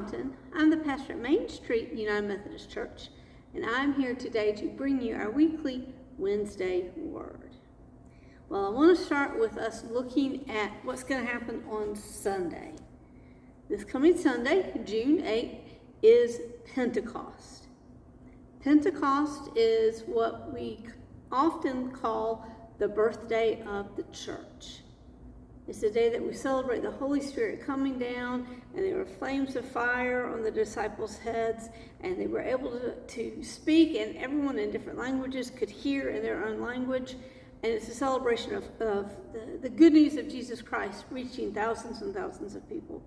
Compton. I'm the pastor at Main Street United Methodist Church, and I'm here today to bring you our weekly Wednesday Word. Well, I want to start with us looking at what's going to happen on Sunday. This coming Sunday, June 8th, is Pentecost. Pentecost is what we often call the birthday of the church. It's the day that we celebrate the Holy Spirit coming down, and there were flames of fire on the disciples' heads, and they were able to speak, and everyone in different languages could hear in their own language. And it's a celebration of the good news of Jesus Christ reaching thousands and thousands of people.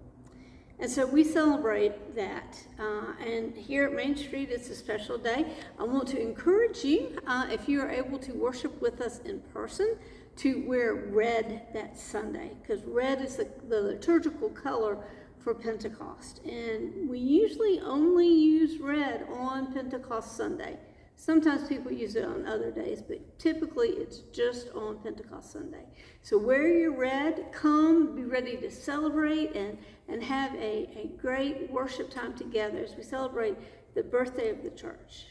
And so we celebrate that. And here at Main Street, it's a special day. I want to encourage you, if you are able to worship with us in person, to wear red that Sunday, because red is the liturgical color for Pentecost. And we usually only use red on Pentecost Sunday. Sometimes people use it on other days, but typically it's just on Pentecost Sunday. So wear your red, come, be ready to celebrate and have a great worship time together as we celebrate the birthday of the church.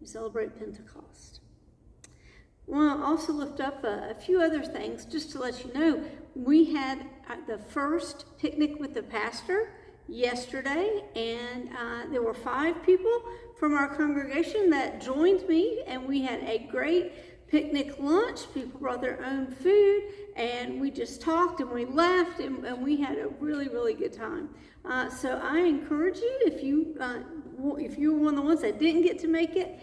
We celebrate Pentecost. I want to also lift up a few other things just to let you know. We had the first picnic with the pastor yesterday, and there were 5 people from our congregation that joined me, and we had a great picnic lunch. People brought their own food, and we just talked and we laughed, and we had a really, really good time. So I encourage you, if you were one of the ones that didn't get to make it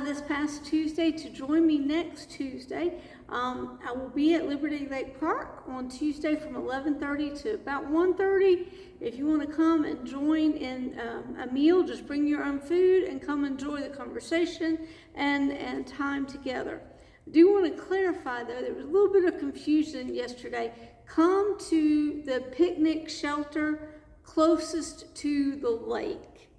this past Tuesday, to join me next Tuesday. I will be at Liberty Lake Park on Tuesday from 11:30 to about 1:30. If you want to come and join in a meal, just bring your own food and come enjoy the conversation and time together. I do want to clarify, though, there was a little bit of confusion yesterday. Come to the picnic shelter closest to the lake.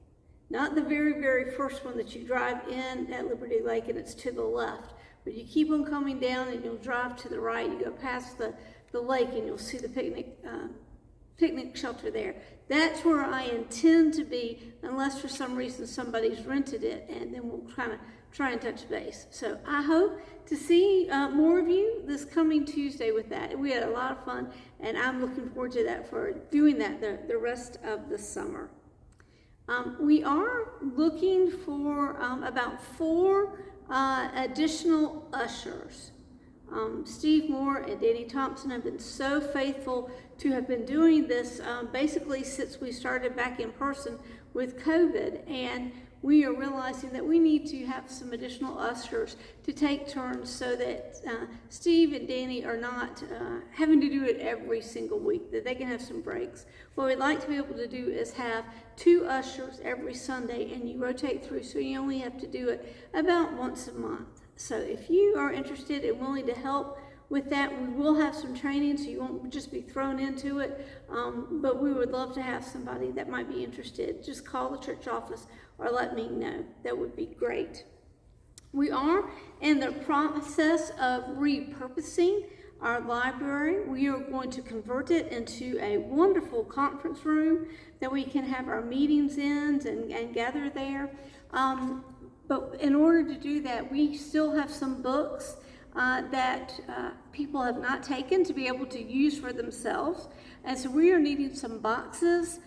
Not the very, very first one that you drive in at Liberty Lake and it's to the left. But you keep on coming down and you'll drive to the right. You go past the lake and you'll see the picnic shelter there. That's where I intend to be, unless for some reason somebody's rented it, and then we'll try and touch base. So I hope to see more of you this coming Tuesday with that. We had a lot of fun, and I'm looking forward to that, for doing that the rest of the summer. We are looking for about 4 additional ushers. Steve Moore and Danny Thompson have been so faithful to have been doing this basically since we started back in person with COVID, and we are realizing that we need to have some additional ushers to take turns so that Steve and Danny are not having to do it every single week, that they can have some breaks. What we'd like to be able to do is have 2 ushers every Sunday, and you rotate through, so you only have to do it about once a month. So if you are interested and willing to help with that, we will have some training, so you won't just be thrown into it, but we would love to have somebody that might be interested. Just call the church office or let me know. That would be great. We are in the process of repurposing our library. We are going to convert it into a wonderful conference room that we can have our meetings in and gather there. But in order to do that, we still have some books that people have not taken to be able to use for themselves. And so we are needing some boxes,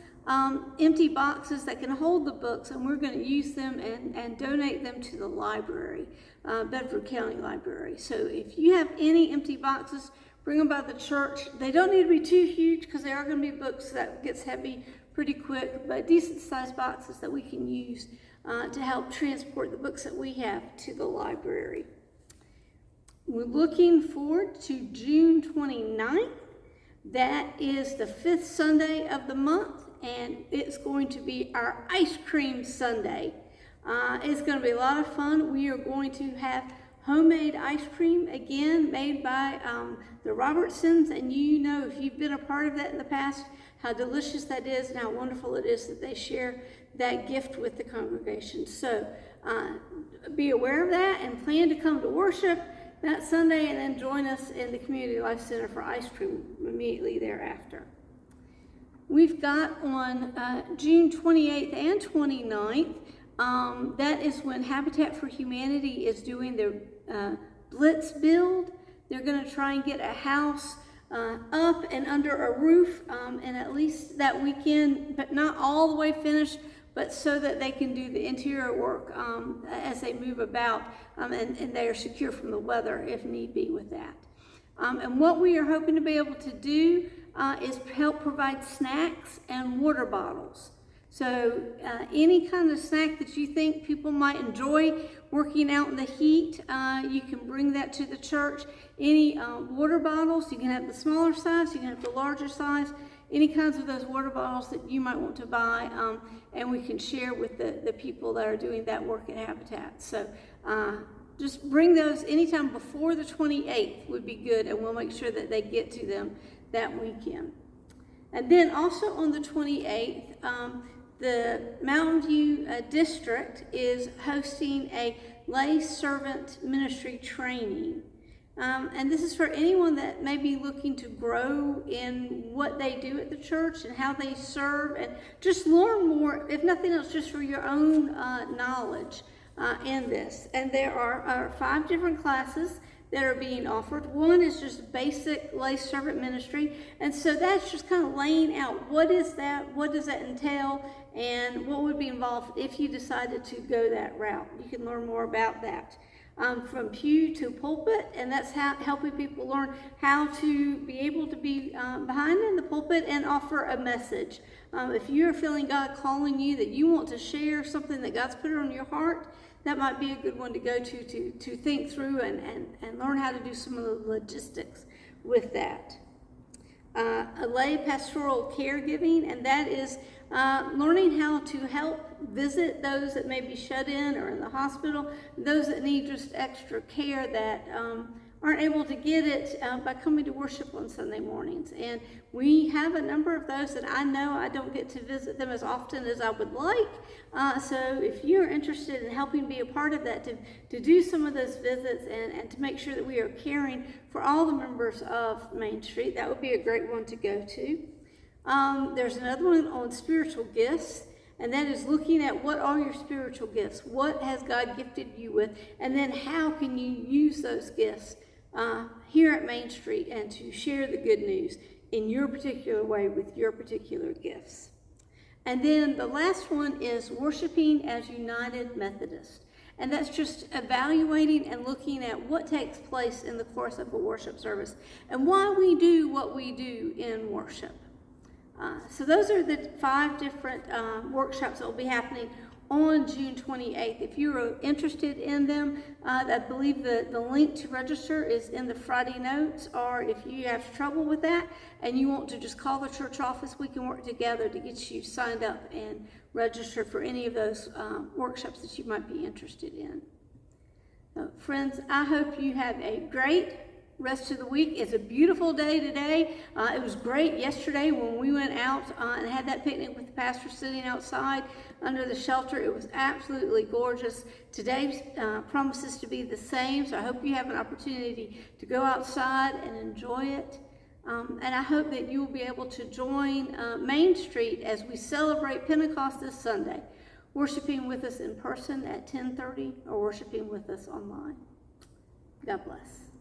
empty boxes that can hold the books, and we're going to use them and donate them to the library, Bedford County Library. So if you have any empty boxes, bring them by the church. They don't need to be too huge, because they are going to be books that gets heavy pretty quick, but decent sized boxes that we can use to help transport the books that we have to the library. We're looking forward to June 29th. That is the 5th Sunday of the month, and it's going to be our Ice Cream Sunday. It's going to be a lot of fun. We are going to have homemade ice cream, again, made by the Robertsons, and you know, if you've been a part of that in the past, how delicious that is and how wonderful it is that they share that gift with the congregation. So be aware of that and plan to come to worship that Sunday, and then join us in the Community Life Center for ice cream immediately thereafter. we've got on June 28th and 29th, that is when Habitat for Humanity is doing their Blitz build. They're going to try and get a house up and under a roof, and at least that weekend, but not all the way finished, but so that they can do the interior work as they move about, and they are secure from the weather if need be with that. And what we are hoping to be able to do is help provide snacks and water bottles. So any kind of snack that you think people might enjoy working out in the heat, you can bring that to the church. Any water bottles, you can have the smaller size, you can have the larger size, any kinds of those water bottles that you might want to buy, and we can share with the people that are doing that work at Habitat. So just bring those anytime before the 28th would be good, and we'll make sure that they get to them that weekend. And then also on the 28th, the Mountain View District is hosting a lay servant ministry training. And this is for anyone that may be looking to grow in what they do at the church and how they serve, and just learn more, if nothing else, just for your own knowledge in this. And there are 5 different classes that are being offered. One is just basic lay servant ministry, and so that's just kind of laying out what is that, what does that entail, and what would be involved if you decided to go that route. You can learn more about that. From pew to pulpit, and that's helping people learn how to be able to be behind in the pulpit and offer a message. If you're feeling God calling you that you want to share something that God's put on your heart, that might be a good one to go to think through and learn how to do some of the logistics with that. A lay pastoral caregiving, and that is learning how to help visit those that may be shut in or in the hospital, those that need just extra care that aren't able to get it by coming to worship on Sunday mornings. And we have a number of those that I know I don't get to visit them as often as I would like. So if you're interested in helping be a part of that, to do some of those visits and to make sure that we are caring for all the members of Main Street, that would be a great one to go to. There's another one on spiritual gifts, and that is looking at what are your spiritual gifts, what has God gifted you with, and then how can you use those gifts here at Main Street and to share the good news in your particular way with your particular gifts. And then the last one is worshiping as United Methodist. And that's just evaluating and looking at what takes place in the course of a worship service and why we do what we do in worship. So those are the 5 different workshops that will be happening on June 28th. If you're interested in them, I believe the link to register is in the Friday notes, or if you have trouble with that and you want to just call the church office, we can work together to get you signed up and registered for any of those workshops that you might be interested in. So, friends, I hope you have a great rest of the week. It's a beautiful day today. It was great yesterday when we went out and had that picnic with the pastor sitting outside under the shelter. It was absolutely gorgeous. Today promises to be the same, so I hope you have an opportunity to go outside and enjoy it. And I hope that you will be able to join Main Street as we celebrate Pentecost this Sunday, worshiping with us in person at 10:30 or worshiping with us online. God bless.